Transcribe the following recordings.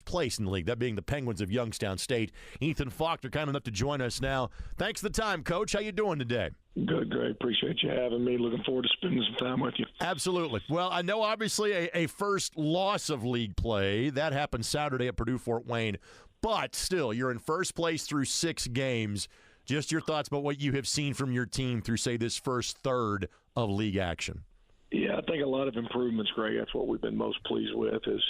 place in the league, that being the Penguins of Youngstown State. Ethan Faulkner, kind enough to join us now. Thanks for the time, Coach. How you doing today? Good, Greg. Appreciate you having me. Looking forward to spending some time with you. Absolutely. Well, I know obviously a first loss of league play. That happened Saturday at Purdue-Fort Wayne. But still, you're in first place through 6 games. Just your thoughts about what you have seen from your team through, say, this first third of league action. Yeah, I think a lot of improvements, Greg. That's what we've been most pleased with is,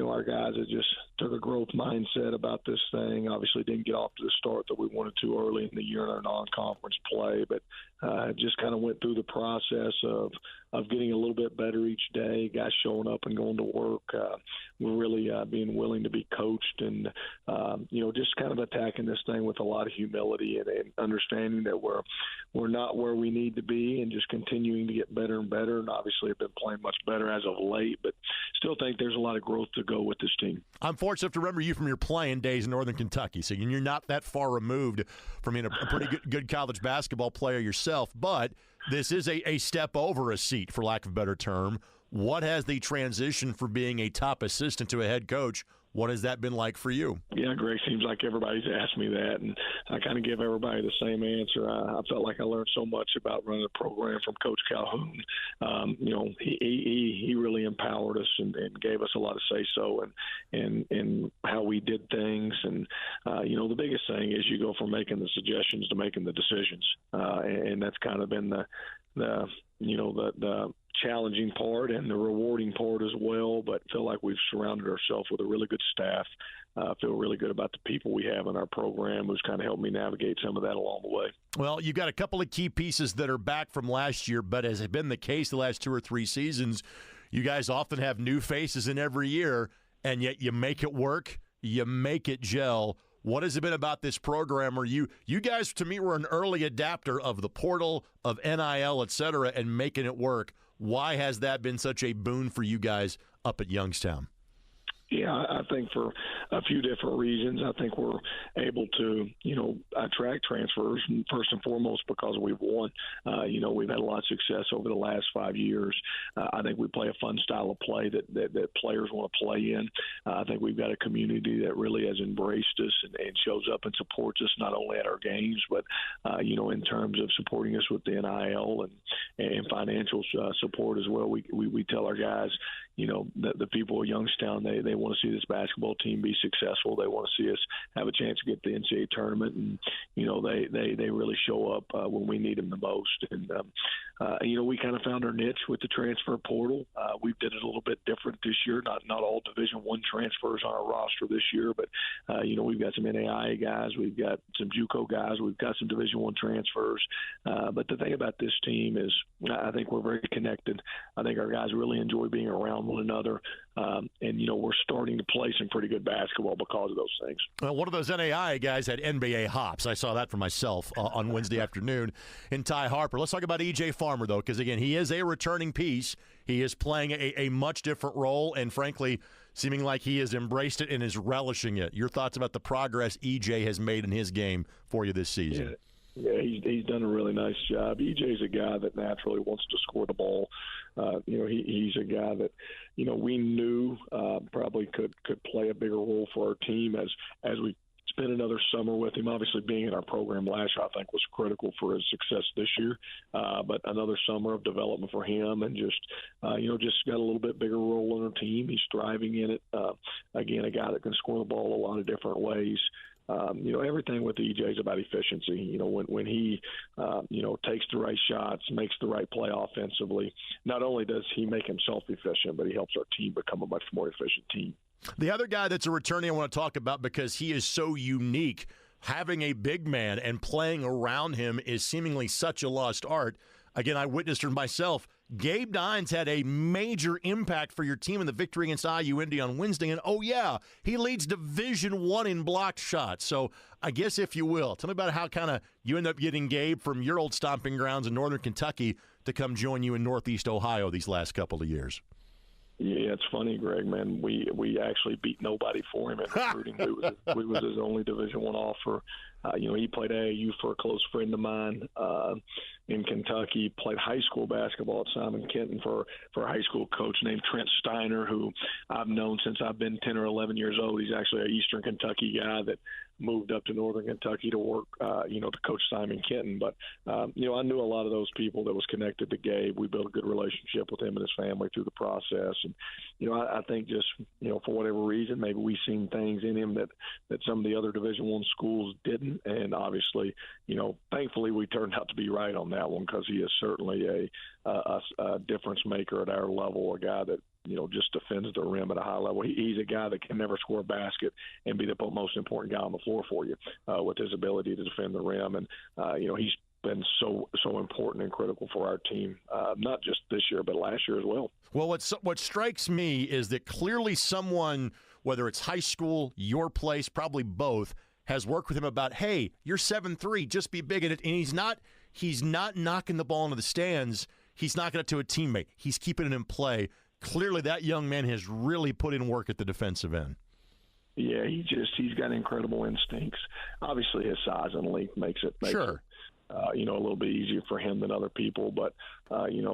our guys that just took a growth mindset about this thing. Obviously didn't get off to the start that we wanted to early in the year in our non-conference play, but just kind of went through the process of getting a little bit better each day, guys showing up and going to work. We're really being willing to be coached and, just kind of attacking this thing with a lot of humility and understanding that we're not where we need to be and just continuing to get better and better. And obviously have been playing much better as of late, but still think there's a lot of growth to go with this team. I'm fortunate to remember you from your playing days in Northern Kentucky, so you're not that far removed from being a pretty good college basketball player yourself, but this is a step over a seat, for lack of a better term. What has the transition from being a top assistant to a head coach, what has that been like for you? Yeah, Greg, seems like everybody's asked me that, and I kind of give everybody the same answer. I felt like I learned so much about running a program from Coach Calhoun. He really empowered us and gave us a lot of say-so and how we did things. And, the biggest thing is you go from making the suggestions to making the decisions. And that's kind of been the challenging part and the rewarding part as well, but feel like we've surrounded ourselves with a really good staff. Feel really good about the people we have in our program who's kind of helped me navigate some of that along the way. Well, you've got a couple of key pieces that are back from last year, but as has been the case the last 2 or 3 seasons, you guys often have new faces in every year, and yet you make it work, you make it gel. What has it been about this program where you guys, to me, were an early adapter of the portal, of NIL, et cetera, and making it work? Why has that been such a boon for you guys up at Youngstown? Yeah, I think for a few different reasons. I think we're able to, attract transfers, first and foremost because we've won. We've had a lot of success over the last 5 years. I think we play a fun style of play that players want to play in. I think we've got a community that really has embraced us and shows up and supports us not only at our games, but, in terms of supporting us with the NIL and financial support as well. We tell our guys, that the people of Youngstown, they want to see this basketball team be successful. They want to see us have a chance to get the NCAA tournament, and they really show up when we need them the most. And we kind of found our niche with the transfer portal. We did it a little bit different this year. Not all Division I transfers on our roster this year, but we've got some NAIA guys, we've got some JUCO guys, we've got some Division I transfers. But the thing about this team is, I think we're very connected. I think our guys really enjoy being around one another, and we're starting to play some pretty good basketball because of those things. Well, one of those NAIA guys had NBA hops. I saw that for myself on Wednesday afternoon in Ty Harper. Let's talk about E.J. Farmer, though, because, again, he is a returning piece. He is playing a much different role, and, frankly, seeming like he has embraced it and is relishing it. Your thoughts about the progress E.J. has made in his game for you this season? Yeah, he's done a really nice job. EJ's a guy that naturally wants to score the ball. He's a guy that, we knew probably could play a bigger role for our team as we spent another summer with him. Obviously, being in our program last year, I think, was critical for his success this year. But another summer of development for him, and just got a little bit bigger role in our team. He's thriving in it. Again, a guy that can score the ball a lot of different ways. Everything with EJ is about efficiency. When he, takes the right shots, makes the right play offensively, not only does he make himself efficient, but he helps our team become a much more efficient team. The other guy that's a returning I want to talk about because he is so unique, having a big man and playing around him is seemingly such a lost art. Again, I witnessed it myself. Gabe Dines had a major impact for your team in the victory against IU Indy on Wednesday, and he leads Division I in blocked shots. So I guess, if you will, tell me about how kind of you end up getting Gabe from your old stomping grounds in Northern Kentucky to come join you in Northeast Ohio these last couple of years. Yeah, it's funny, Greg, man. We actually beat nobody for him in recruiting. We was his only Division I offer. He played AAU for a close friend of mine in Kentucky, played high school basketball at Simon Kenton for a high school coach named Trent Steiner, who I've known since I've been 10 or 11 years old. He's actually an Eastern Kentucky guy that moved up to Northern Kentucky to work, to coach Simon Kenton. But, I knew a lot of those people that was connected to Gabe. We built a good relationship with him and his family through the process. And, I think just, for whatever reason, maybe we've seen things in him that some of the other Division I schools didn't. And obviously, thankfully we turned out to be right on that one, because he is certainly a difference maker at our level, a guy that, just defends the rim at a high level. He's a guy that can never score a basket and be the most important guy on the floor for you with his ability to defend the rim. And, he's been so important and critical for our team, not just this year, but last year as well. Well, what strikes me is that clearly someone, whether it's high school, your place, probably both, has worked with him about, hey, you're 7'3", just be big in it. And he's not knocking the ball into the stands. He's knocking it to a teammate. He's keeping it in play. Clearly that young man has really put in work at the defensive end. Yeah, he's got incredible instincts. Obviously his size and length makes it sure. A little bit easier for him than other people. But,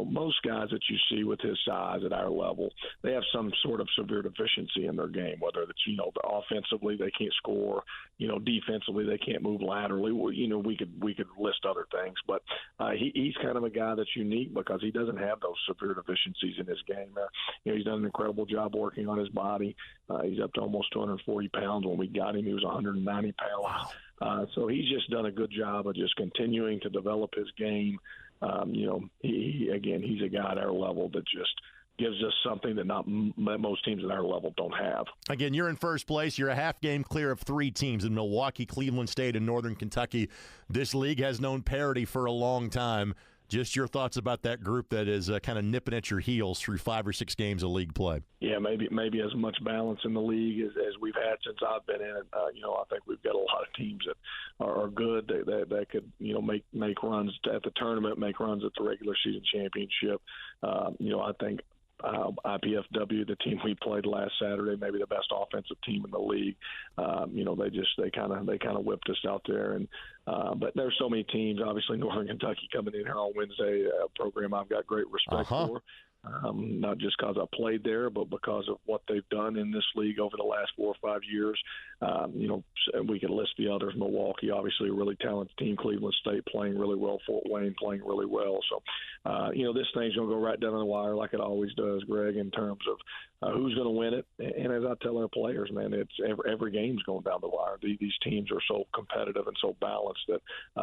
most guys that you see with his size at our level, they have some sort of severe deficiency in their game, whether it's, offensively they can't score, defensively they can't move laterally. We could list other things. But he's kind of a guy that's unique because he doesn't have those severe deficiencies in his game. He's done an incredible job working on his body. He's up to almost 240 pounds. When we got him, he was 190 pounds. Wow. So he's just done a good job of just continuing to develop his game. He's a guy at our level that just gives us something that most teams at our level don't have. Again, you're in first place. You're a half game clear of 3 teams in Milwaukee, Cleveland State, and Northern Kentucky. This league has known parity for a long time. Just your thoughts about that group that is kind of nipping at your heels through 5 or 6 games of league play. Yeah, maybe as much balance in the league as we've had since I've been in it. I think we've got a lot of teams that are good that could make runs at the tournament, make runs at the regular season championship. I think IPFW, the team we played last Saturday, maybe the best offensive team in the league. They kind of whipped us out there, and but there's so many teams. Obviously, Northern Kentucky coming in here on Wednesday, a program I've got great respect for. Not just because I played there, but because of what they've done in this league over the last 4 or 5 years. We could list the others. Milwaukee, obviously, a really talented team. Cleveland State playing really well. Fort Wayne playing really well. So, this thing's going to go right down the wire like it always does, Greg, in terms of who's going to win it. And as I tell our players, man, it's every game's going down the wire. These teams are so competitive and so balanced that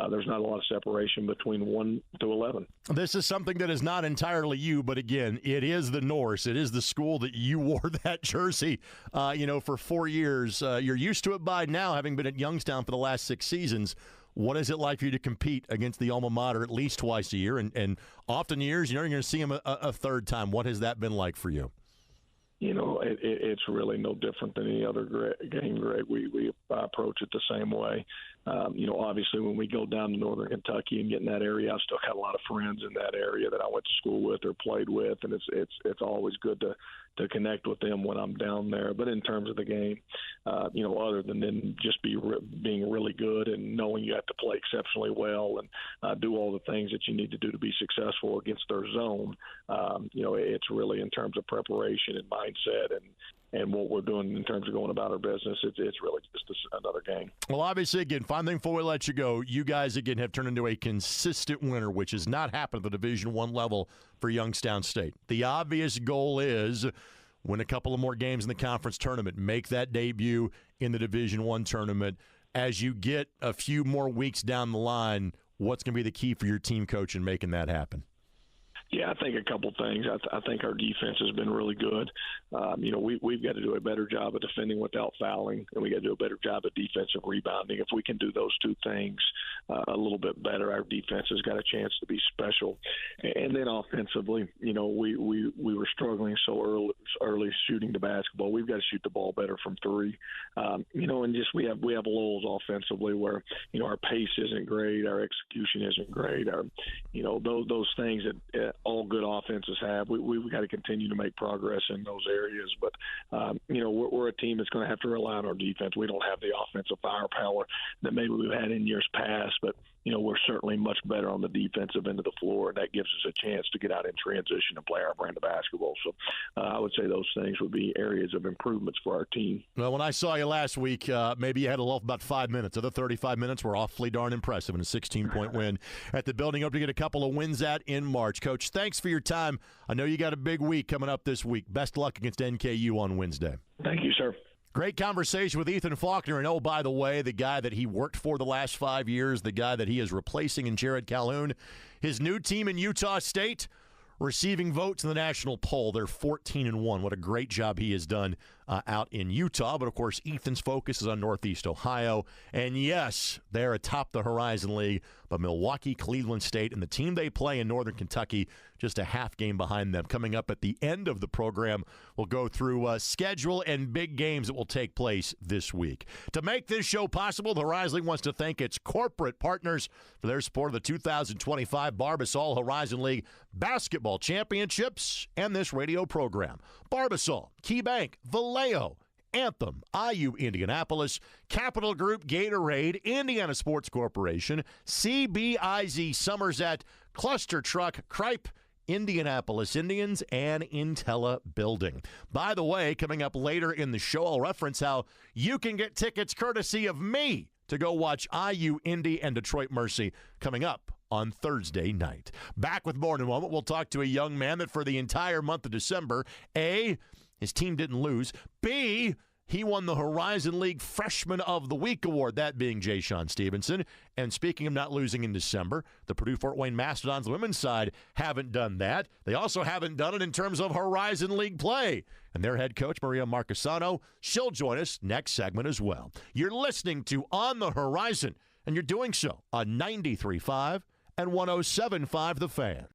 there's not a lot of separation between 1 to 11. This is something that is not entirely you, but again, it is the Norse. It is the school that you wore that jersey, for 4 years. You're used to it by now, having been at Youngstown for the last 6 seasons. What is it like for you to compete against the alma mater at least twice a year? And often years, you're going to see them a third time. What has that been like for you? It's really no different than any other game, Greg. We approach it the same way. Obviously, when we go down to Northern Kentucky and get in that area, I've still got a lot of friends in that area that I went to school with or played with, and it's always good to connect with them when I'm down there. But in terms of the game, other than just being really good and knowing you have to play exceptionally well and do all the things that you need to do to be successful against their zone, it's really in terms of preparation and mindset and what we're doing in terms of going about our business. It's really just another game. Well, obviously, again, final thing before we let you go, you guys, again, have turned into a consistent winner, which has not happened at the Division I level for Youngstown State. The obvious goal is win a couple of more games in the conference tournament, make that debut in the Division I tournament. As you get a few more weeks down the line, what's going to be the key for your team coach in making that happen? Yeah, I think a couple things. I think our defense has been really good. We've got to do a better job of defending without fouling, and we got to do a better job of defensive rebounding. If we can do those 2 things a little bit better, our defense has got a chance to be special. And then offensively, we were struggling so early shooting the basketball. We've got to shoot the ball better from 3. And just we have lulls offensively where our pace isn't great, our execution isn't great. Those things that all good offenses have. We've got to continue to make progress in those areas. But, we're a team that's going to have to rely on our defense. We don't have the offensive firepower that maybe we've had in years past, but we're certainly much better on the defensive end of the floor. That gives us a chance to get out in transition and play our brand of basketball. So I would say those things would be areas of improvements for our team. Well, when I saw you last week, maybe you had to loaf about 5 minutes. The other 35 minutes were awfully darn impressive in a 16-point win at the building. Hope to get a couple of wins at in March. Coach, thanks for your time. I know you got a big week coming up this week. Best luck against NKU on Wednesday. Thank you, sir. Great conversation with Ethan Faulkner. And, oh, by the way, the guy that he worked for the last 5 years, the guy that he is replacing in Jared Calhoun, his new team in Utah State, receiving votes in the national poll. They're 14-1. What a great job he has done out in Utah. But, of course, Ethan's focus is on Northeast Ohio. And, yes, they're atop the Horizon League, but Milwaukee, Cleveland State, and the team they play in Northern Kentucky, just a half game behind them. Coming up at the end of the program, we'll go through schedule and big games that will take place this week. To make this show possible, the Horizon League wants to thank its corporate partners for their support of the 2025 Barbasol Horizon League Basketball Championships and this radio program. Barbasol, KeyBank, Vallejo, Anthem, IU Indianapolis, Capital Group, Gatorade, Indiana Sports Corporation, CBIZ Somerset, Cluster Truck, Kripe, Indianapolis Indians, and Intella Building. By the way, coming up later in the show, I'll reference how you can get tickets courtesy of me to go watch IU Indy and Detroit Mercy coming up on Thursday night. Back with more in a moment. We'll talk to a young man that for the entire month of December, A, his team didn't lose, B, he won the Horizon League Freshman of the Week award, that being Jay Sean Stevenson. And speaking of not losing in December, the Purdue-Fort Wayne Mastodons women's side haven't done that. They also haven't done it in terms of Horizon League play. And their head coach, Maria Marchesano, she'll join us next segment as well. You're listening to On the Horizon, and you're doing so on 93.5 and 107.5 The Fan.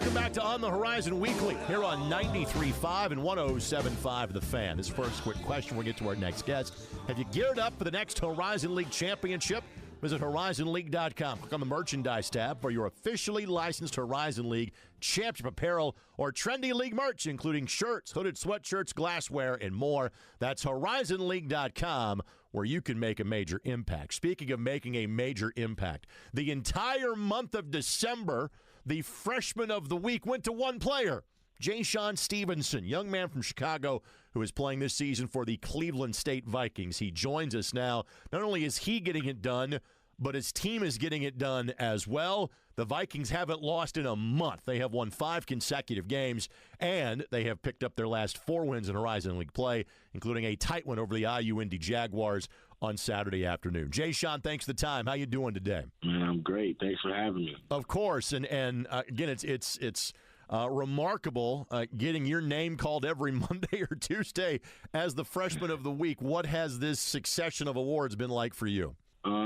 Welcome back to On the Horizon Weekly here on 93.5 and 107.5 The Fan. This first quick question. We'll get to our next guest. Have you geared up for the next Horizon League championship? Visit HorizonLeague.com. Click on the merchandise tab for your officially licensed Horizon League championship apparel or trendy league merch, including shirts, hooded sweatshirts, glassware, and more. That's HorizonLeague.com, where you can make a major impact. Speaking of making a major impact, the entire month of December, the freshman of the week went to one player, Ja'Shawn Stevenson, young man from Chicago who is playing this season for the Cleveland State Vikings. He joins us now. Not only is he getting it done, but his team is getting it done as well. The Vikings haven't lost in a month. They have won 5 consecutive games, and they have picked up their last 4 wins in Horizon League play, including a tight one over the IU Indy Jaguars on Saturday afternoon. Ja'Shawn, thanks for the time. How you doing today? Man, I'm great. Thanks for having me. Of course, and again, it's remarkable getting your name called every Monday or Tuesday as the freshman of the week. What has this succession of awards been like for you?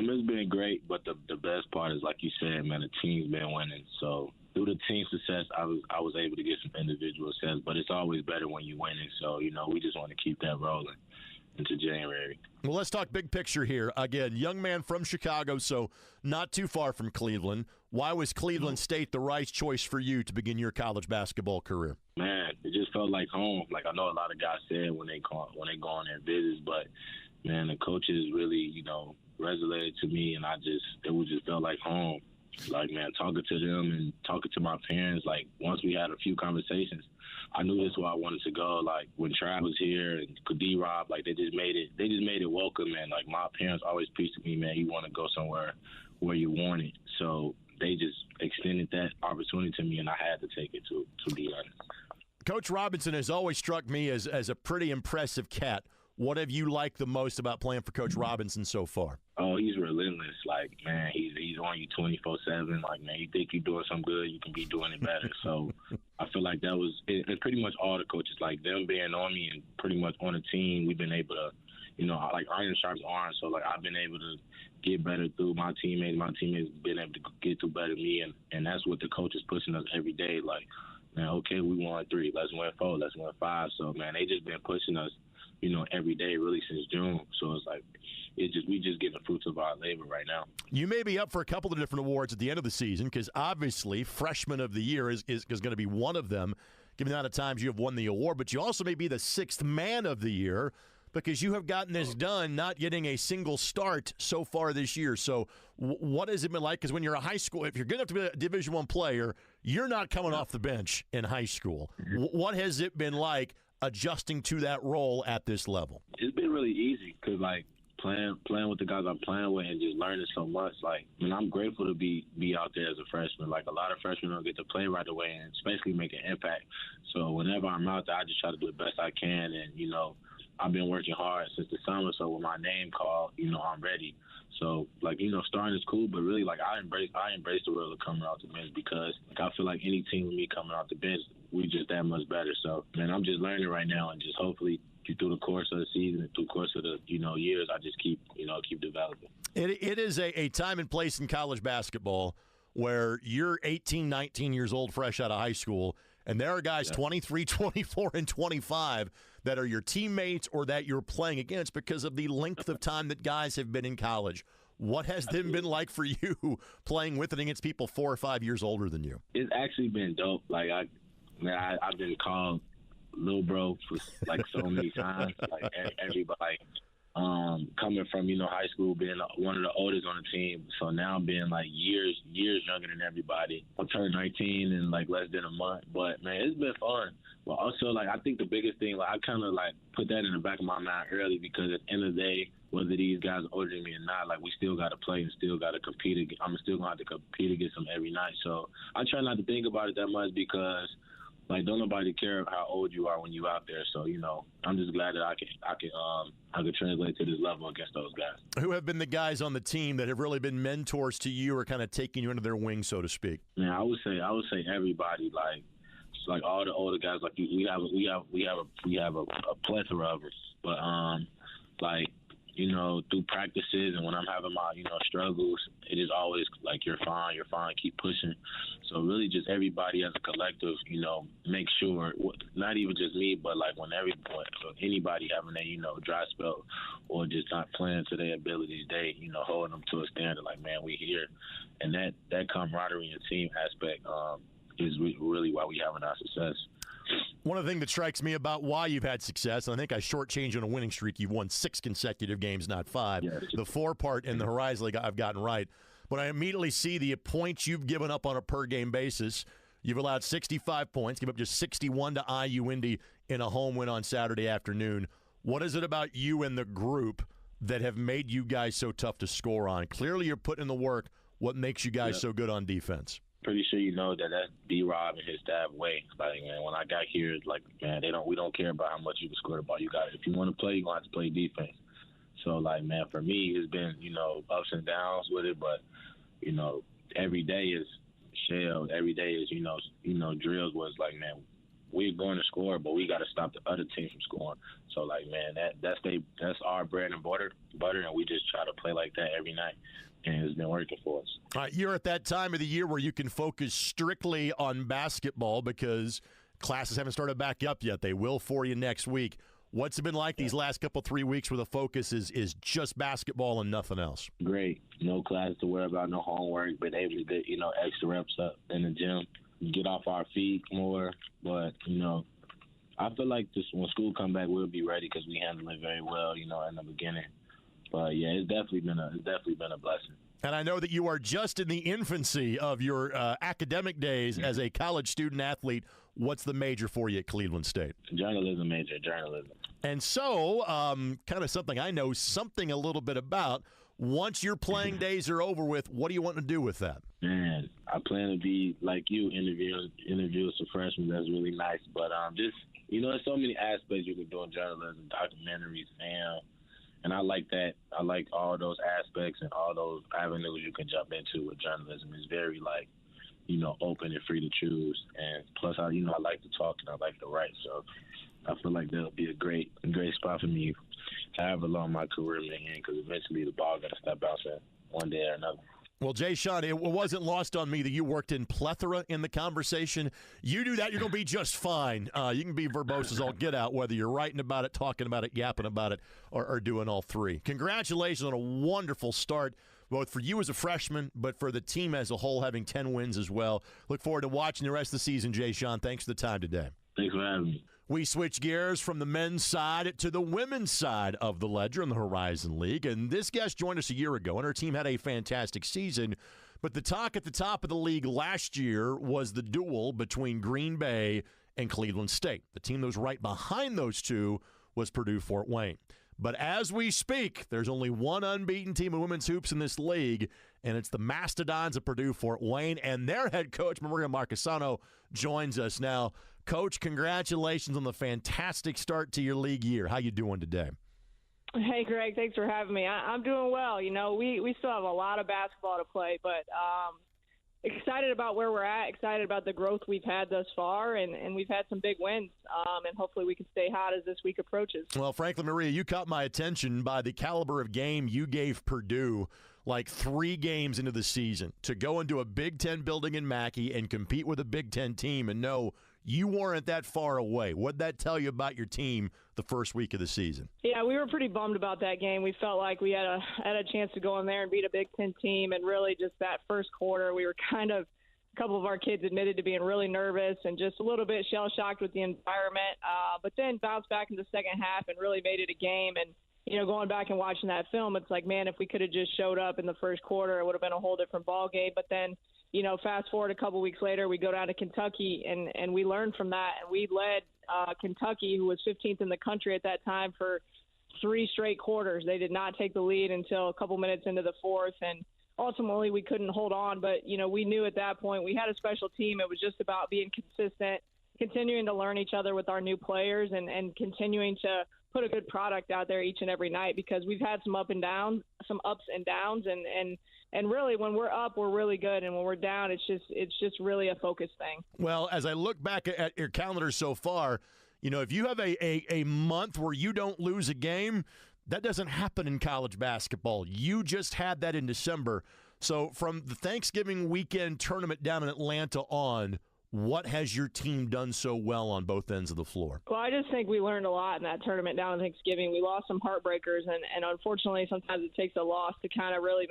It's been great, but the best part is, like you said, man, the team's been winning. So through the team success, I was able to get some individual success, but it's always better when you're winning. So, we just want to keep that rolling into January. Well, let's talk big picture here. Again, young man from Chicago, so not too far from Cleveland. Why was Cleveland State the right choice for you to begin your college basketball career? Man, it just felt like home. Like I know a lot of guys said when they go on their visits, but man, the coaches really, resonated to me, and it just felt like home. Like, man, talking to them and talking to my parents, like once we had a few conversations, I knew this is where I wanted to go. Like when Trav was here and D-Rob, like they just made it welcome, man. Like my parents always preached to me, man, you want to go somewhere where you want it. So they just extended that opportunity to me, and I had to take it, to be honest. Coach Robinson has always struck me as a pretty impressive cat. What have you liked the most about playing for Coach Robinson so far? Oh, he's relentless. Like, man, he's on you 24/7. Like, man, you think you're doing something good, you can be doing it better. So I feel like that was it, and pretty much all the coaches, like them being on me and pretty much on the team, we've been able to, like iron sharps iron. So, like, I've been able to get better through my teammates. My teammates been able to get through better than me, and that's what the coach is pushing us every day. Like, man, okay, we won 3. Let's win 4. Let's win 5. So, man, they just been pushing us, every day really since June. So it's like we just getting the fruits of our labor right now. You may be up for a couple of different awards at the end of the season because obviously Freshman of the Year is going to be one of them, given the amount of times you have won the award. But you also may be the 6th Man of the Year because you have gotten this done, not getting a single start so far this year. So what has it been like? Because when you're a high school, if you're good enough to be a Division I player, you're not coming off the bench in high school. What has it been like adjusting to that role at this level? It's been really easy because, like, playing with the guys I'm playing with and just learning so much. Like, I'm grateful to be out there as a freshman. Like, a lot of freshmen don't get to play right away and especially make an impact. So whenever I'm out there, I just try to do the best I can. And, I've been working hard since the summer. So when my name called, I'm ready. So, like, starting is cool, but really, like, I embrace the role of coming off the bench because, like, I feel like any team with me coming off the bench, we just that much better. So, man, I'm just learning right now, and just hopefully through the course of the season and through the course of the, years, I just keep developing. It is a time and place in college basketball where you're 18, 19 years old, fresh out of high school, and there are guys 23, 24, and 25 that are your teammates or that you're playing against because of the length of time that guys have been in college. What has it been like for you playing with and against people 4 or 5 years older than you? It's actually been dope. Like, I've been called little bro for, like, so many times. Like, everybody, coming from, high school, being one of the oldest on the team. So now I'm being, like, years younger than everybody. I turned 19 in, like, less than a month. But, man, it's been fun. But also, like, I think the biggest thing, like, I kind of, like, put that in the back of my mind early because at the end of the day, whether these guys are older than me or not, like, we still got to play and still got to compete. I'm still going to have to compete against them every night. So I try not to think about it that much because, like, don't nobody care how old you are when you out there. So, I'm just glad that I can translate to this level against those guys. Who have been the guys on the team that have really been mentors to you or kind of taking you under their wing, so to speak? Yeah, I would say everybody. Like all the older guys. Like we have a plethora of us. But like through practices and when I'm having my, struggles, it is always like, you're fine, keep pushing. So really just everybody as a collective, make sure, not even just me, but like when anybody having a, dry spell or just not playing to their abilities, they, holding them to a standard like, man, we here. And that camaraderie and team aspect is really why we having our success. One of the things that strikes me about why you've had success, and I think I shortchanged on a winning streak, you've won 6 consecutive games, not 5. Yes. The 4 part in the Horizon League I've gotten right. But I immediately see the points you've given up on a per-game basis. You've allowed 65 points, give up just 61 to IU Indy in a home win on Saturday afternoon. What is it about you and the group that have made you guys so tough to score on? Clearly you're putting in the work. What makes you guys so good on defense? Pretty sure that's B-Rob and his staff way. Like, man, when I got here, it's like, man, we don't care about how much you can score the ball. You got it. If you want to play, you're going to have to play defense. So, like, man, for me, it's been, ups and downs with it. But, every day is shells. Every day is, drills where it's like, man, we're going to score, but we got to stop the other team from scoring. So, like, man, that's our bread and butter, and we just try to play like that every night. And it's been working for us. All right, you're at that time of the year where you can focus strictly on basketball because classes haven't started back up yet. They will for you next week. What's it been like these last 3 weeks where the focus is just basketball and nothing else? Great. No classes to worry about, no homework, but able to get, extra reps up in the gym, get off our feet more. But, I feel like when school come back, we'll be ready because we handled it very well, in the beginning. But yeah, it's definitely been a blessing. And I know that you are just in the infancy of your academic days as a college student athlete. What's the major for you at Cleveland State? Journalism major, journalism. And so, kind of something I know something a little bit about. Once your playing days are over with, what do you want to do with that? Man, I plan to be like you, interview some freshmen. That's really nice. But just there's so many aspects you can do in journalism, documentaries, and I like that. I like all those aspects and all those avenues you can jump into with journalism. It's very, open and free to choose. And plus, I like to talk and I like to write. So I feel like that'll be a great spot for me however long my career may end, because eventually the ball got to stop bouncing one day or another. Well, Jay Sean, it wasn't lost on me that you worked in plethora in the conversation. You do that, you're going to be just fine. You can be verbose as all get out, whether you're writing about it, talking about it, yapping about it, or doing all three. Congratulations on a wonderful start, both for you as a freshman, but for the team as a whole, having 10 wins as well. Look forward to watching the rest of the season, Jay Sean. Thanks for the time today. Thanks for having me. We switch gears from the men's side to the women's side of the ledger in the Horizon League. And this guest joined us a year ago, and her team had a fantastic season. But the talk at the top of the league last year was the duel between Green Bay and Cleveland State. The team that was right behind those two was Purdue-Fort Wayne. But as we speak, there's only one unbeaten team of women's hoops in this league, and it's the Mastodons of Purdue-Fort Wayne. And their head coach, Maria Marchesano, joins us now. Coach, congratulations on the fantastic start to your league year. How you doing today? Hey, Greg, thanks for having me. I'm doing well. We still have a lot of basketball to play, but excited about where we're at, excited about the growth we've had thus far, and we've had some big wins, and hopefully we can stay hot as this week approaches. Well, frankly, Maria, you caught my attention by the caliber of game you gave Purdue like 3 games into the season to go into a Big Ten building in Mackey and compete with a Big Ten team and know you weren't that far away. What did that tell you about your team the first week of the season? Yeah, we were pretty bummed about that game. We felt like we had a chance to go in there and beat a Big Ten team, and really just that first quarter, we were a couple of our kids admitted to being really nervous and just a little bit shell-shocked with the environment, but then bounced back in the second half and really made it a game. And, going back and watching that film, it's like, man, if we could have just showed up in the first quarter, it would have been a whole different ball game. But then, fast forward a couple weeks later, we go down to Kentucky, and we learned from that. And we led Kentucky, who was 15th in the country at that time, for 3 straight quarters. They did not take the lead until a couple minutes into the fourth, and ultimately we couldn't hold on. But, we knew at that point we had a special team. It was just about being consistent, continuing to learn each other with our new players, and continuing to put a good product out there each and every night, because we've had some ups and downs, and really when we're up, we're really good, and when we're down, it's just really a focus thing. Well, as I look back at your calendar so far, if you have a month where you don't lose a game, That doesn't happen in college basketball. You just had that in December. So from the Thanksgiving weekend tournament down in Atlanta on, what has your team done so well on both ends of the floor? Well, I just think we learned a lot in that tournament down on Thanksgiving. We lost some heartbreakers, and unfortunately sometimes it takes a loss to kind of really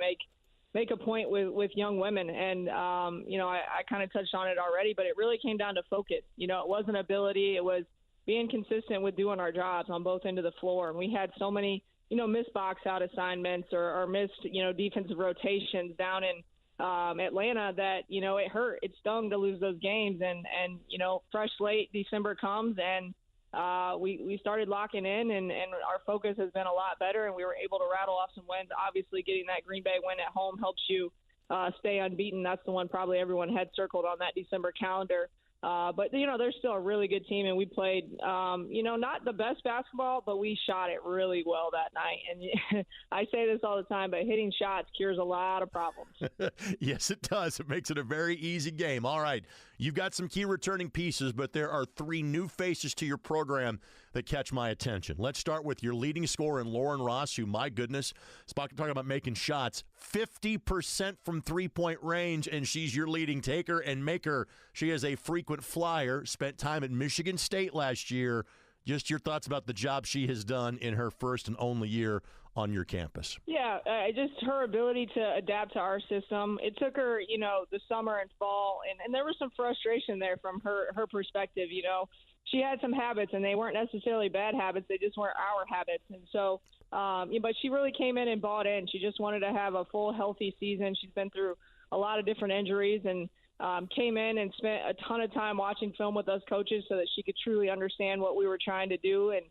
make a point with young women. And, I kind of touched on it already, but it really came down to focus. It wasn't ability. It was being consistent with doing our jobs on both ends of the floor. And we had so many, missed box out assignments or missed, defensive rotations down in Atlanta that, it hurt. It stung to lose those games. And fresh late December comes and we started locking in and our focus has been a lot better and we were able to rattle off some wins. Obviously getting that Green Bay win at home helps you stay unbeaten. That's the one probably everyone had circled on that December calendar. But they're still a really good team, and we played, not the best basketball, but we shot it really well that night. And I say this all the time, but hitting shots cures a lot of problems. Yes, it does. It makes it a very easy game. All right, you've got some key returning pieces, but there are 3 new faces to your program that catch my attention. Let's start with your leading scorer in Lauren Ross, who, my goodness, talking about making shots, 50% from three-point range, and she's your leading taker and maker. She is a frequent flyer, spent time at Michigan State last year. Just your thoughts about the job she has done in her first and only year on your campus. Yeah, just her ability to adapt to our system. It took her, the summer and fall, and there was some frustration there from her perspective, She had some habits, and they weren't necessarily bad habits. They just weren't our habits. And so, but she really came in and bought in. She just wanted to have a full, healthy season. She's been through a lot of different injuries and came in and spent a ton of time watching film with us coaches so that she could truly understand what we were trying to do. And,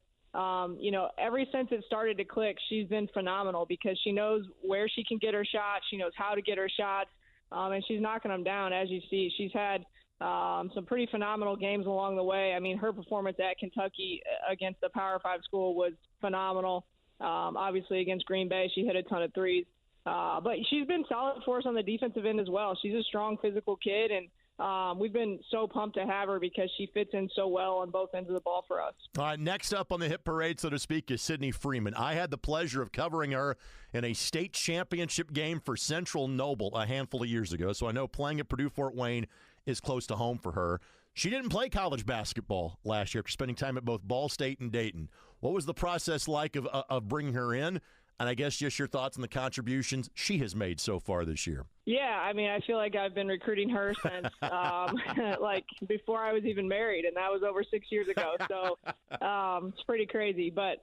ever since it started to click, she's been phenomenal because she knows where she can get her shots. She knows how to get her shots, and she's knocking them down, as you see. She's had some pretty phenomenal games along the way. I mean, her performance at Kentucky against the Power 5 school was phenomenal. Obviously, against Green Bay, she hit a ton of threes. But she's been solid for us on the defensive end as well. She's a strong physical kid, and we've been so pumped to have her because she fits in so well on both ends of the ball for us. All right, next up on the hit parade, so to speak, is Sydney Freeman. I had the pleasure of covering her in a state championship game for Central Noble a handful of years ago, so I know playing at Purdue-Fort Wayne is close to home for her. She didn't play college basketball last year after spending time at both Ball State and Dayton. What was the process like of bringing her in? And I guess just your thoughts on the contributions she has made so far this year. Yeah, I mean, I feel like I've been recruiting her since like before I was even married, and that was over 6 years ago. So it's pretty crazy. But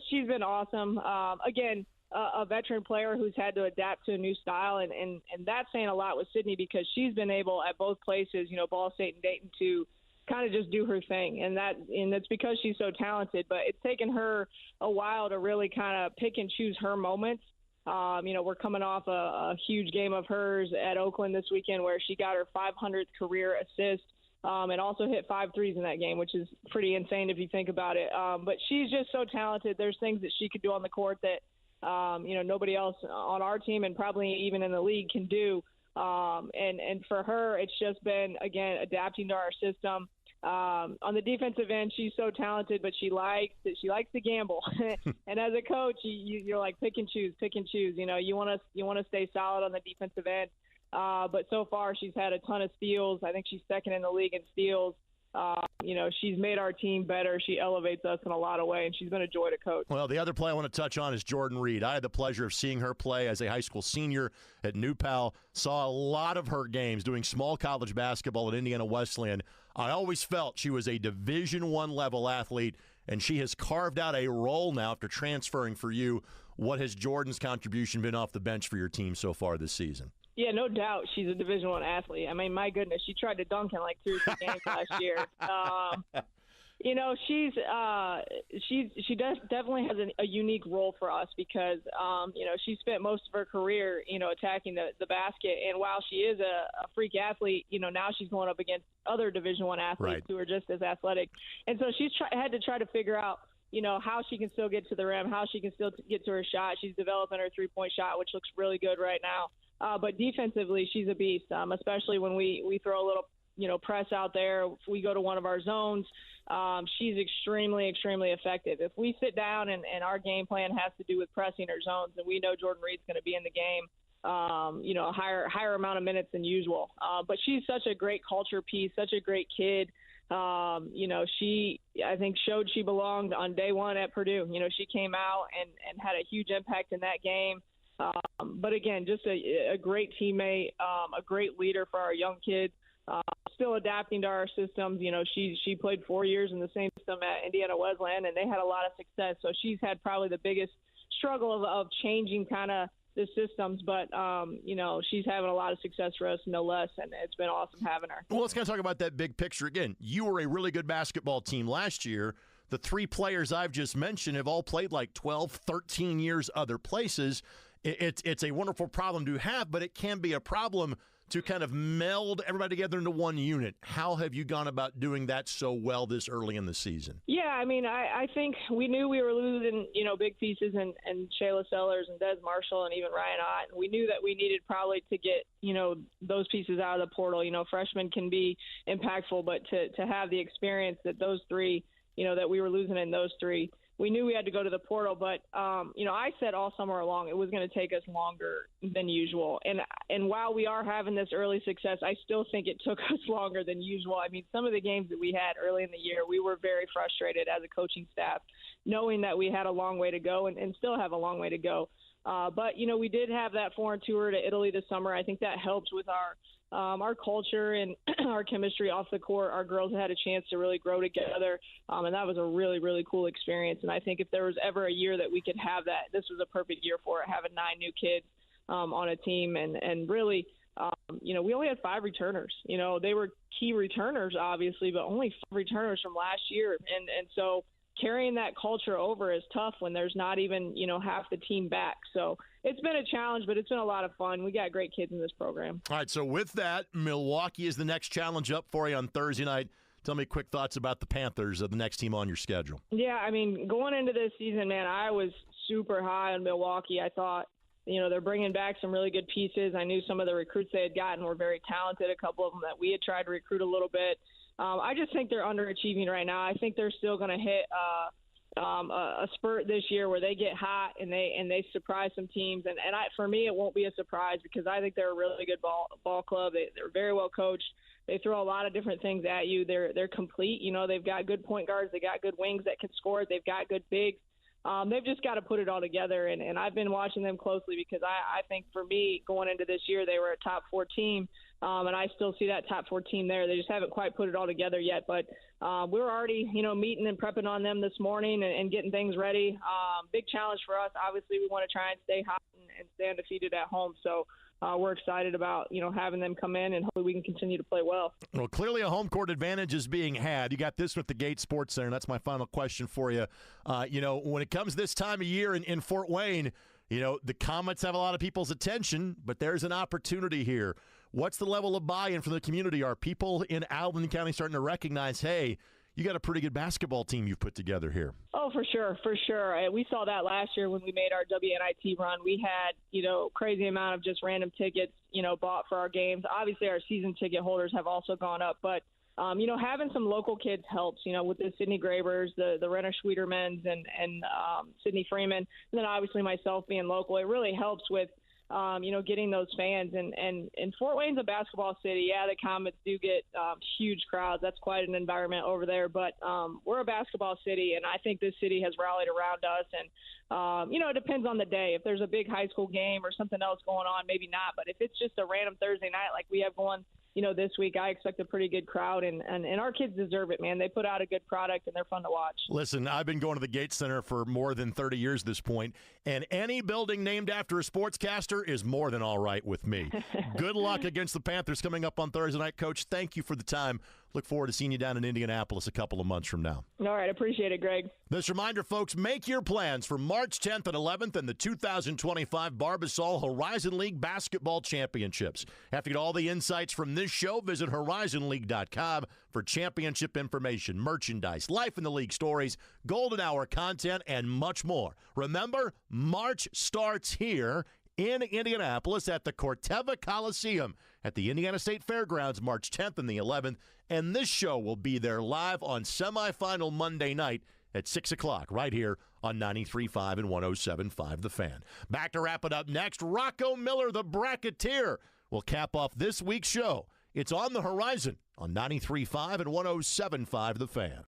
she's been awesome. Again, a veteran player who's had to adapt to a new style, and that's saying a lot with Sydney because she's been able at both places, Ball State and Dayton, to kind of just do her thing, and that's because she's so talented. But it's taken her a while to really kind of pick and choose her moments. We're coming off a huge game of hers at Oakland this weekend where she got her 500th career assist and also hit 5 threes in that game, which is pretty insane if you think about it. But she's just so talented. There's things that she could do on the court that nobody else on our team and probably even in the league can do. And for her, it's just been, again, adapting to our system. On the defensive end, she's so talented, but she likes to gamble. And as a coach, you're like pick and choose. You want to stay solid on the defensive end. But so far, she's had a ton of steals. I think she's second in the league in steals. She's made our team better. She elevates us in a lot of ways, and she's been a joy to coach. Well, the other play I want to touch on is Jordan Reed. I had the pleasure of seeing her play as a high school senior at New Pal. Saw a lot of her games doing small college basketball at Indiana Wesleyan. I always felt she was a Division I level athlete, and she has carved out a role now after transferring for you. What has Jordan's contribution been off the bench for your team so far this season? Yeah, no doubt she's a Division I athlete. I mean, my goodness, she tried to dunk in like 2 or 3 games last year. She definitely has a unique role for us because, she spent most of her career, attacking the basket. And while she is a freak athlete, now she's going up against other Division I athletes who are just as athletic. And so she's had to try to figure out, how she can still get to the rim, how she can still get to her shot. She's developing her 3-point shot, which looks really good right now. But defensively, she's a beast, especially when we throw a little press out there, if we go to one of our zones, she's extremely, extremely effective. If we sit down and our game plan has to do with pressing our zones, and we know Jordan Reed's going to be in the game, a higher amount of minutes than usual. But she's such a great culture piece, such a great kid. She, I think, showed she belonged on day one at Purdue. She came out and had a huge impact in that game. But again, just a great teammate, a great leader for our young kids. Still adapting to our systems. She played 4 years in the same system at Indiana Wesleyan, and they had a lot of success. So she's had probably the biggest struggle of changing kind of the systems, but she's having a lot of success for us, no less, and it's been awesome having her. Well, let's kind of talk about that big picture again. You were a really good basketball team last year. The three players I've just mentioned have all played like 12, 13 years other places. It's a wonderful problem to have, but it can be a problem to kind of meld everybody together into one unit. How have you gone about doing that so well this early in the season? Yeah, I think we knew we were losing, big pieces and Shayla Sellers and Des Marshall and even Ryan Ott. And we knew that we needed probably to get, those pieces out of the portal. Freshmen can be impactful, but to have the experience that those three, that we were losing in those three, we knew we had to go to the portal, but, I said all summer long it was going to take us longer than usual. And while we are having this early success, I still think it took us longer than usual. Some of the games that we had early in the year, we were very frustrated as a coaching staff, knowing that we had a long way to go and still have a long way to go. But we did have that foreign tour to Italy this summer. I think that helped with our culture and our chemistry off the court. Our girls had a chance to really grow together, and that was a really, really cool experience. And I think if there was ever a year that we could have that, this was a perfect year for it, having 9 new kids on a team. And really, we only had 5 returners. They were key returners, obviously, but only 5 returners from last year. And so carrying that culture over is tough when there's not even, half the team back. So it's been a challenge, but it's been a lot of fun. We got great kids in this program. All right, so with that, Milwaukee is the next challenge up for you on Thursday night. Tell me quick thoughts about the Panthers, the next team on your schedule. Yeah, going into this season, man, I was super high on Milwaukee. I thought, they're bringing back some really good pieces. I knew some of the recruits they had gotten were very talented, a couple of them that we had tried to recruit a little bit. I just think they're underachieving right now. I think they're still going to hit a spurt this year where they get hot and they surprise some teams. And for me, it won't be a surprise because I think they're a really good ball club. They're very well coached. They throw a lot of different things at you. They're complete. They've got good point guards. They got good wings that can score. They've got good bigs. They've just got to put it all together. And I've been watching them closely because I think for me going into this year, they were a top 4 team. And I still see that top 4 team there. They just haven't quite put it all together yet. But we were already, meeting and prepping on them this morning and getting things ready. Big challenge for us. Obviously, we want to try and stay hot and stay undefeated at home. So we're excited about, having them come in and hopefully we can continue to play well. Well, clearly a home court advantage is being had. You got this with the Gate Sports Center. That's my final question for you. When it comes this time of year in Fort Wayne, the Comets have a lot of people's attention, but there's an opportunity here. What's the level of buy-in from the community? Are people in Allen County starting to recognize, hey, you got a pretty good basketball team you've put together here? Oh, for sure. We saw that last year when we made our WNIT run. We had, crazy amount of just random tickets, bought for our games. Obviously, our season ticket holders have also gone up, but having some local kids helps, with the Sydney Grabers, the Renner Schwedermans and Sydney Freeman, and then obviously myself being local. It really helps with, getting those fans. And Fort Wayne's a basketball city. Yeah, the Comets do get huge crowds. That's quite an environment over there. But we're a basketball city, and I think this city has rallied around us. And, it depends on the day. If there's a big high school game or something else going on, maybe not. But if it's just a random Thursday night like we have going, this week, I expect a pretty good crowd, and our kids deserve it, man. They put out a good product, and they're fun to watch. Listen, I've been going to the Gates Center for more than 30 years at this point, and any building named after a sportscaster is more than all right with me. Good luck against the Panthers coming up on Thursday night, Coach. Thank you for the time. Look forward to seeing you down in Indianapolis a couple of months from now. All right, appreciate it, Greg. This reminder, folks, make your plans for March 10th and 11th and the 2025 Barbasol Horizon League Basketball Championships. After you get all the insights from this show, visit horizonleague.com for championship information, merchandise, life in the league stories, golden hour content, and much more. Remember, March starts here in Indianapolis at the Corteva Coliseum at the Indiana State Fairgrounds March 10th and the 11th. And this show will be there live on semifinal Monday night at 6 o'clock right here on 93.5 and 107.5 The Fan. Back to wrap it up next. Rocco Miller, the Bracketeer, will cap off this week's show. It's on the horizon on 93.5 and 107.5 The Fan.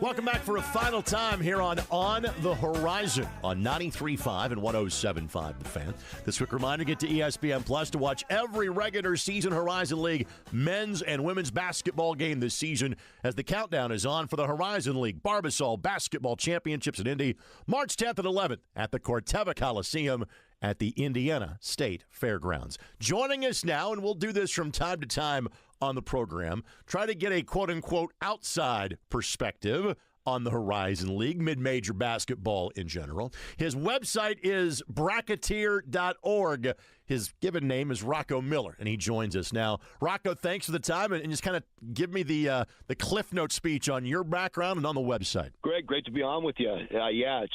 Welcome back for a final time here on the Horizon on 93.5 and 107.5 The Fan. This quick reminder, get to ESPN Plus to watch every regular season Horizon League men's and women's basketball game this season as the countdown is on for the Horizon League Barbasol Basketball Championships in Indy, March 10th and 11th at the Corteva Coliseum at the Indiana State Fairgrounds. Joining us now, and we'll do this from time to time on the program, try to get a quote-unquote outside perspective on the Horizon League, mid-major basketball in general. His website is bracketeer.org. His given name is Rocco Miller, and he joins us now. Rocco, thanks for the time, and just kind of give me the Cliff Note speech on your background and on the website. Greg, great to be on with you.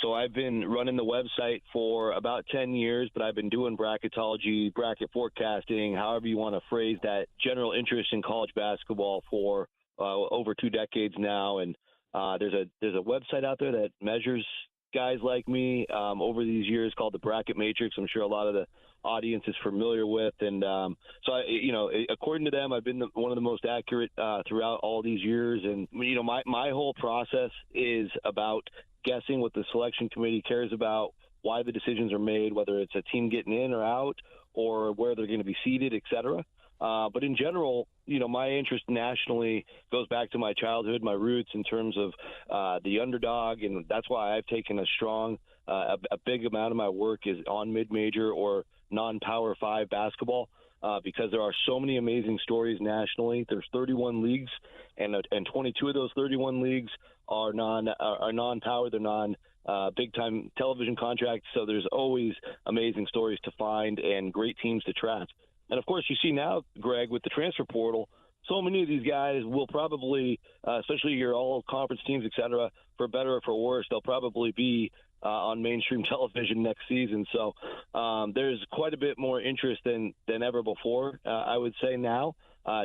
So I've been running the website for about 10 years, but I've been doing bracketology, bracket forecasting, however you want to phrase that, general interest in college basketball for over 2 decades now. And there's a website out there that measures guys like me over these years called the Bracket Matrix. I'm sure a lot of the audience is familiar with, and according to them, I've been one of the most accurate throughout all these years. And my whole process is about guessing what the selection committee cares about, why the decisions are made, whether it's a team getting in or out, or where they're going to be seated, et cetera. But in general, my interest nationally goes back to my childhood, my roots in terms of the underdog, and that's why I've taken a big amount of my work is on mid-major or non-Power 5 basketball, because there are so many amazing stories nationally. There's 31 leagues, and 22 of those 31 leagues are non-power. They're non-big-time television contracts, so there's always amazing stories to find and great teams to track. And, of course, you see now, Greg, with the transfer portal, so many of these guys will probably, especially your all-conference teams, et cetera, for better or for worse, they'll probably be on mainstream television next season. So there's quite a bit more interest than ever before, I would say now,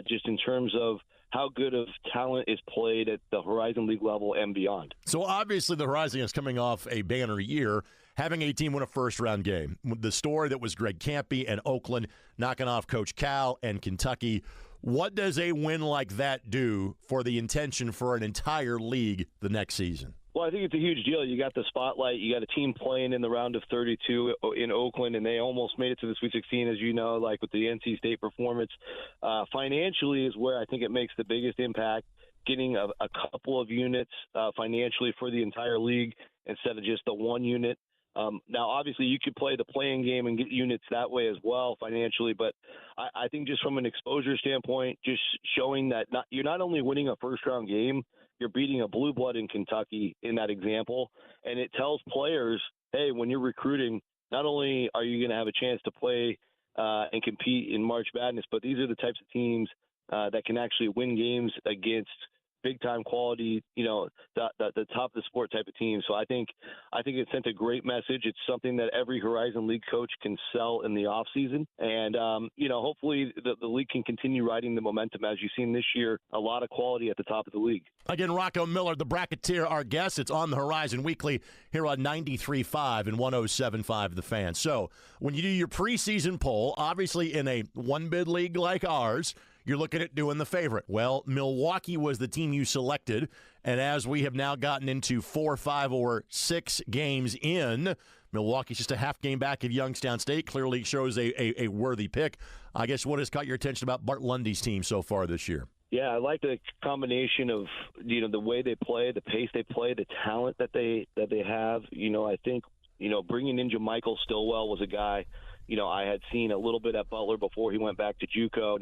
just in terms of how good of talent is played at the Horizon League level and beyond. So obviously the Horizon is coming off a banner year, having a team win a first-round game. The story that was Greg Campy and Oakland knocking off Coach Cal and Kentucky. What does a win like that do for the intention for an entire league the next season? Well, I think it's a huge deal. You got the spotlight. You got a team playing in the round of 32 in Oakland, and they almost made it to the Sweet 16, as you know, like with the NC State performance. Financially is where I think it makes the biggest impact, getting a couple of units financially for the entire league instead of just the one unit. Now, obviously, you could play the playing game and get units that way as well financially, but I think just from an exposure standpoint, just showing that you're not only winning a first-round game, you're beating a blue blood in Kentucky in that example, and it tells players, hey, when you're recruiting, not only are you going to have a chance to play and compete in March Madness, but these are the types of teams that can actually win games against big-time quality, the top of the sport type of team. So I think it sent a great message. It's something that every Horizon League coach can sell in the offseason. And, hopefully the league can continue riding the momentum. As you've seen this year, a lot of quality at the top of the league. Again, Rocco Miller, the Bracketeer, our guest. It's on the Horizon Weekly here on 93.5 and 107.5 The Fan. So when you do your preseason poll, obviously in a one-bid league like ours, you're looking at doing the favorite. Well, Milwaukee was the team you selected, and as we have now gotten into 4, 5, or 6 games in, Milwaukee's just a half game back of Youngstown State. Clearly shows a worthy pick. I guess what has caught your attention about Bart Lundy's team so far this year? Yeah, I like the combination of the way they play, the pace they play, the talent that they have. I think bringing in Michael Stillwell was a guy I had seen a little bit at Butler before he went back to JUCO.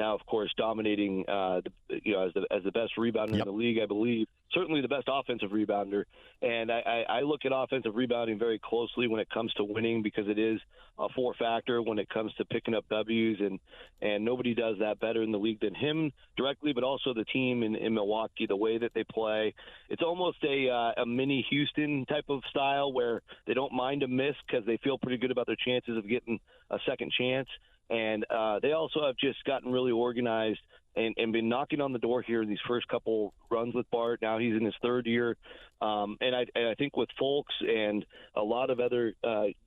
Now, of course, dominating as the best rebounder in the league, I believe. Certainly the best offensive rebounder. And I look at offensive rebounding very closely when it comes to winning, because it is a factor when it comes to picking up W's. And nobody does that better in the league than him directly, but also the team in Milwaukee, the way that they play. It's almost a mini Houston type of style where they don't mind a miss because they feel pretty good about their chances of getting a second chance. And they also have just gotten really organized and been knocking on the door here in these first couple runs with Bart. Now he's in his third year. And I think with Folks and a lot of other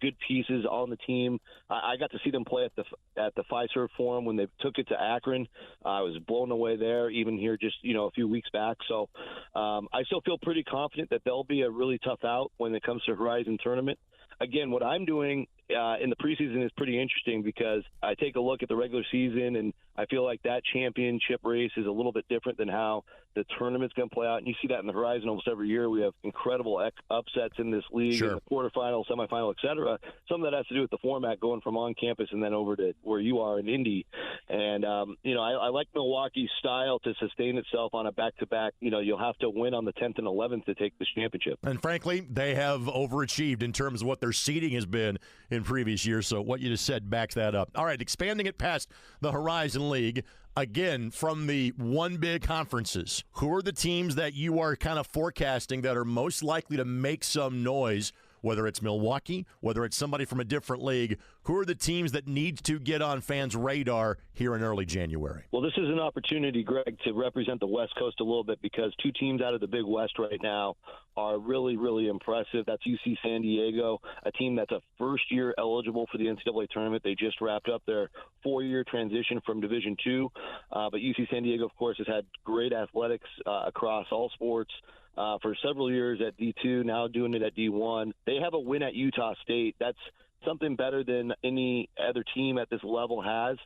good pieces on the team, I got to see them play at the Fiserv Forum when they took it to Akron. I was blown away there, even here just a few weeks back. So I still feel pretty confident that they'll be a really tough out when it comes to Horizon Tournament. Again, what I'm doing in the preseason is pretty interesting because I take a look at the regular season, and I feel like that championship race is a little bit different than how the tournament's going to play out. And you see that in the Horizon almost every year. We have incredible upsets in this league, sure, in the quarterfinal, semifinal, et cetera. Some of that has to do with the format going from on campus and then over to where you are in Indy. And, I like Milwaukee's style to sustain itself on a back-to-back. You'll have to win on the 10th and 11th to take this championship. And frankly, they have overachieved in terms of what their seeding has been in previous years. So what you just said backs that up. All right, expanding it past the Horizon League, again, from the one big conferences, who are the teams that you are kind of forecasting that are most likely to make some noise, whether it's Milwaukee, whether it's somebody from a different league? Who are the teams that need to get on fans' radar here in early January? Well, this is an opportunity, Greg, to represent the West Coast a little bit because two teams out of the Big West right now are really, really impressive. That's UC San Diego, a team that's a first-year eligible for the NCAA tournament. They just wrapped up their 4-year transition from Division II. But UC San Diego, of course, has had great athletics across all sports for several years at D2, now doing it at D1. They have a win at Utah State. That's something better than any other team at this level has.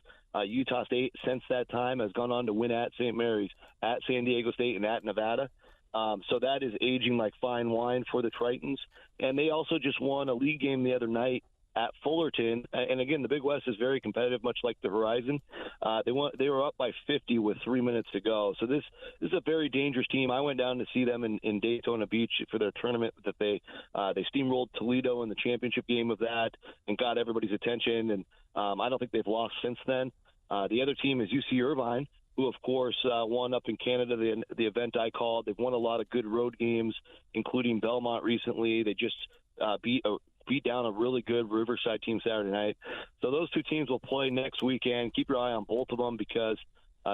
Utah State, since that time, has gone on to win at St. Mary's, at San Diego State, and at Nevada. So that is aging like fine wine for the Tritons. And they also just won a league game the other night at Fullerton. And again, the Big West is very competitive, much like the Horizon. They were up by 50 with 3 minutes to go. So this is a very dangerous team. I went down to see them in Daytona Beach for their tournament that they steamrolled Toledo in the championship game of that and got everybody's attention. And I don't think they've lost since then. The other team is UC Irvine, who, of course, won up in Canada, the event I called. They've won a lot of good road games, including Belmont recently. They just beat down a really good Riverside team Saturday night. So those two teams will play next weekend. Keep your eye on both of them because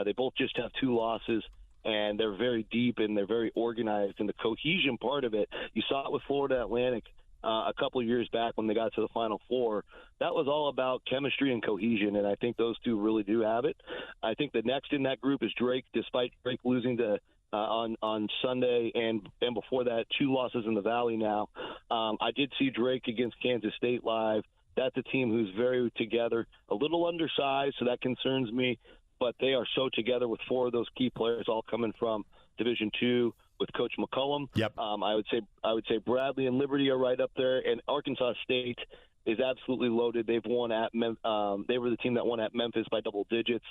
they both just have 2 losses, and they're very deep and they're very organized. And the cohesion part of it, you saw it with Florida Atlantic a couple of years back when they got to the Final Four. That was all about chemistry and cohesion, and I think those two really do have it. I think the next in that group is Drake, despite Drake losing to on Sunday and before that 2 losses in the Valley now. I did see Drake against Kansas State live. That's a team who's very together, a little undersized, so that concerns me, but they are so together with 4 of those key players all coming from Division II with Coach McCullum. Yep. I would say Bradley and Liberty are right up there, and Arkansas State is absolutely loaded. They've won at they were the team that won at Memphis by double digits.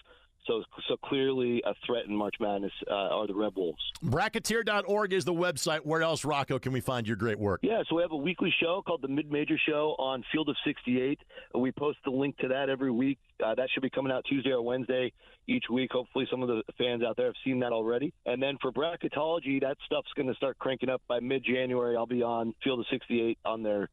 So clearly a threat in March Madness are the Red Wolves. Bracketeer.org is the website. Where else, Rocco, can we find your great work? Yeah, so we have a weekly show called the Mid-Major Show on Field of 68. We post the link to that every week. That should be coming out Tuesday or Wednesday each week. Hopefully some of the fans out there have seen that already. And then for bracketology, that stuff's going to start cranking up by mid-January. I'll be on Field of 68 on their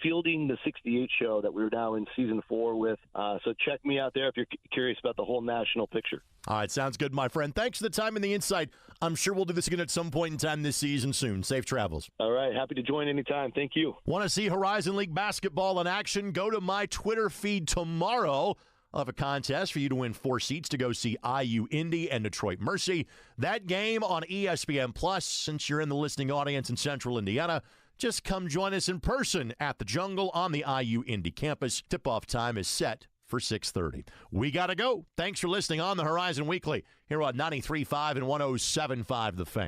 Fielding the 68 show that we're now in Season 4 with. So check me out there if you're curious about the whole national picture. All right, sounds good, my friend. Thanks for the time and the insight. I'm sure we'll do this again at some point in time this season soon. Safe travels. All right, happy to join anytime. Thank you. Want to see Horizon League basketball in action? Go to my Twitter feed tomorrow. I'll have a contest for you to win 4 seats to go see IU Indy and Detroit Mercy. That game on ESPN Plus. Since you're in the listening audience in Central Indiana, just come join us in person at the Jungle on the IU Indy campus. Tip-off time is set for 6:30. We got to go. Thanks for listening on the Horizon Weekly here on 93.5 and 107.5 The Fan.